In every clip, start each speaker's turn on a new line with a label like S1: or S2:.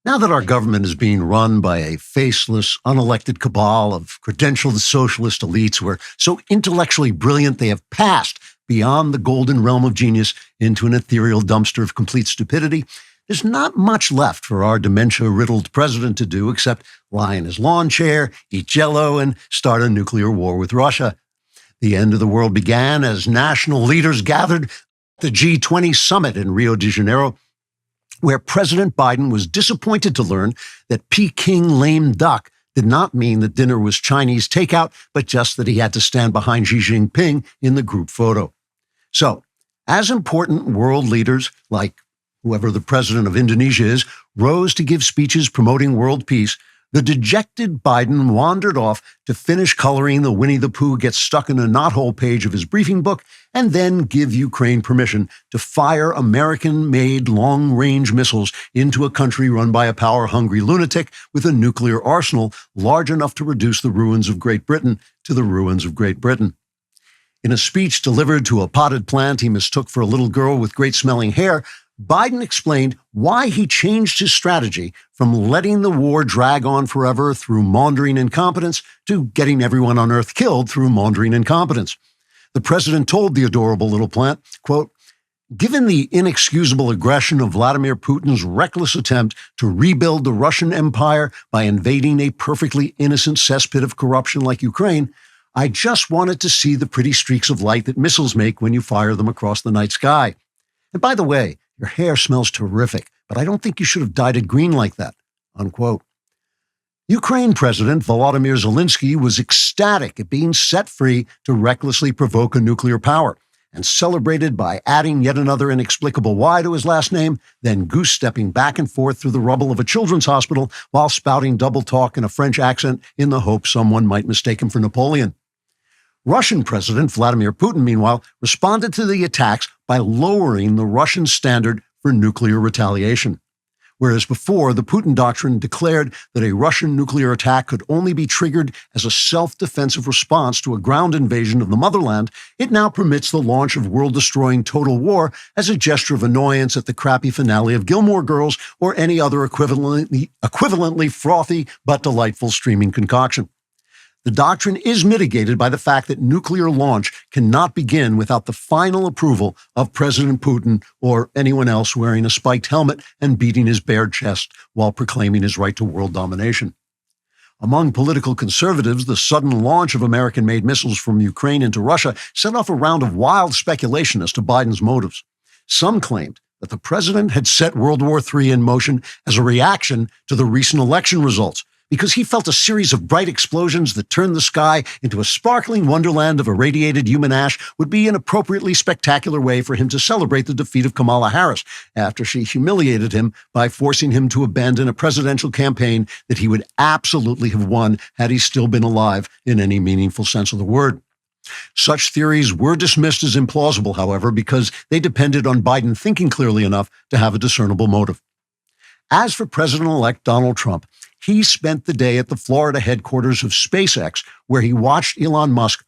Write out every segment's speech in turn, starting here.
S1: Now that our government is being run by a faceless, unelected cabal of credentialed socialist elites who are so intellectually brilliant they have passed beyond the golden realm of genius into an ethereal dumpster of complete stupidity, there's not much left for our dementia-riddled president to do except lie in his lawn chair, eat Jell-O, and start a nuclear war with Russia. The end of the world began as national leaders gathered at the G20 summit in Rio de Janeiro, where President Biden was disappointed to learn that Peking lame duck did not mean that dinner was Chinese takeout, but just that he had to stand behind Xi Jinping in the group photo. So, as important world leaders, like whoever the president of Indonesia is, rose to give speeches promoting world peace, the dejected Biden wandered off to finish coloring the Winnie the Pooh gets stuck in a knothole page of his briefing book and then give Ukraine permission to fire American-made long-range missiles into a country run by a power-hungry lunatic with a nuclear arsenal large enough to reduce the ruins of Great Britain to the ruins of Great Britain. In a speech delivered to a potted plant he mistook for a little girl with great-smelling hair, Biden explained why he changed his strategy from letting the war drag on forever through maundering incompetence to getting everyone on Earth killed through maundering incompetence. The president told the adorable little plant, quote, "Given the inexcusable aggression of Vladimir Putin's reckless attempt to rebuild the Russian Empire by invading a perfectly innocent cesspit of corruption like Ukraine, I just wanted to see the pretty streaks of light that missiles make when you fire them across the night sky. And by the way, your hair smells terrific, but I don't think you should have dyed it green like that," unquote. Ukraine President Volodymyr Zelensky was ecstatic at being set free to recklessly provoke a nuclear power and celebrated by adding yet another inexplicable Y to his last name, then goose-stepping back and forth through the rubble of a children's hospital while spouting double talk in a French accent in the hope someone might mistake him for Napoleon. Russian President Vladimir Putin, meanwhile, responded to the attacks by lowering the Russian standard for nuclear retaliation. Whereas before, the Putin doctrine declared that a Russian nuclear attack could only be triggered as a self-defensive response to a ground invasion of the motherland, it now permits the launch of world-destroying total war as a gesture of annoyance at the crappy finale of Gilmore Girls or any other equivalently frothy but delightful streaming concoction. The doctrine is mitigated by the fact that nuclear launch cannot begin without the final approval of President Putin or anyone else wearing a spiked helmet and beating his bare chest while proclaiming his right to world domination. Among political conservatives, the sudden launch of American-made missiles from Ukraine into Russia set off a round of wild speculation as to Biden's motives. Some claimed that the president had set World War III in motion as a reaction to the recent election results, because he felt a series of bright explosions that turned the sky into a sparkling wonderland of irradiated human ash would be an appropriately spectacular way for him to celebrate the defeat of Kamala Harris after she humiliated him by forcing him to abandon a presidential campaign that he would absolutely have won had he still been alive in any meaningful sense of the word. Such theories were dismissed as implausible, however, because they depended on Biden thinking clearly enough to have a discernible motive. As for President-elect Donald Trump, he spent the day at the Florida headquarters of SpaceX, where he watched Elon Musk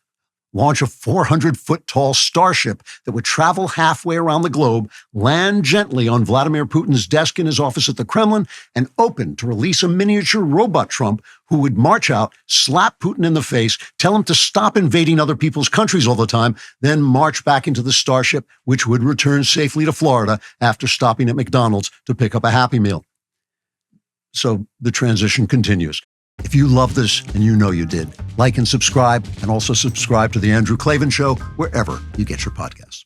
S1: launch a 400-foot-tall starship that would travel halfway around the globe, land gently on Vladimir Putin's desk in his office at the Kremlin, and open to release a miniature robot Trump who would march out, slap Putin in the face, tell him to stop invading other people's countries all the time, then march back into the starship, which would return safely to Florida after stopping at McDonald's to pick up a Happy Meal. So the transition continues. If you love this, and you know you did, like and subscribe, and also subscribe to The Andrew Klavan Show wherever you get your podcasts.